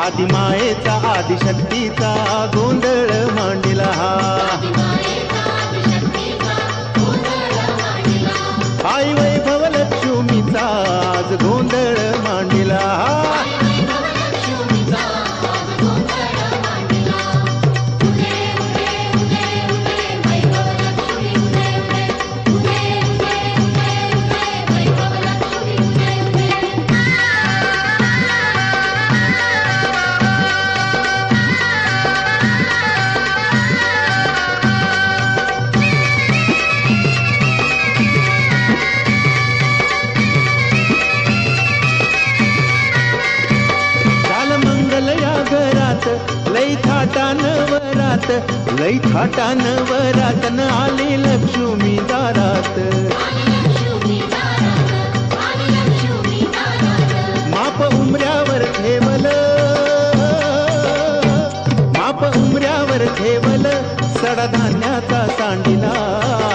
आदिमायेचा आदिशक्तीचा गोंधळ मांडिला आई वैभव लक्ष्मीचा आज गोंधळ मांडिला लई थाटान वरात न आली लक्ष्मी दारात माप उमऱ्यावर ठेवल सडधान्याचा सांडिला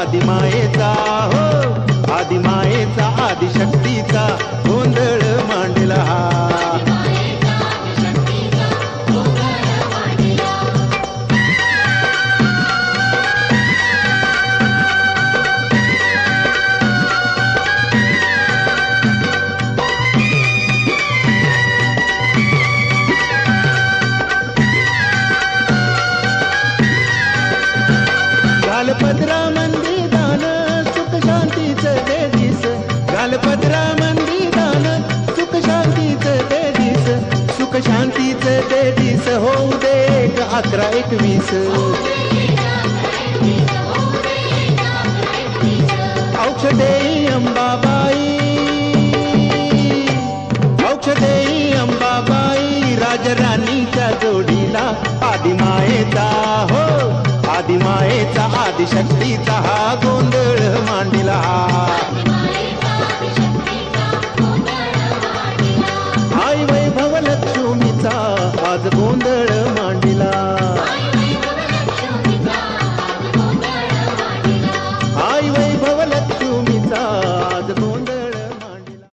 आदिमायेचा हो आदिमायेचा आदिशक्तीचा गोंधळ मांडला गालपत्रा मंदी दान सुख शांतीचं दे दिस गालपत्रा मंदी दान सुख शांतीचं दे दिस सुख शांतीचं दे दिस होऊ दे 11-21 औषधेई अंबाबाई राजराणीच्या जोडीला आदिमायेचा हो आदिमायेचा आदिशक्तीचा हा गोंधळ मांडिला आई वैभव लक्ष्मीचा आज गोंधळ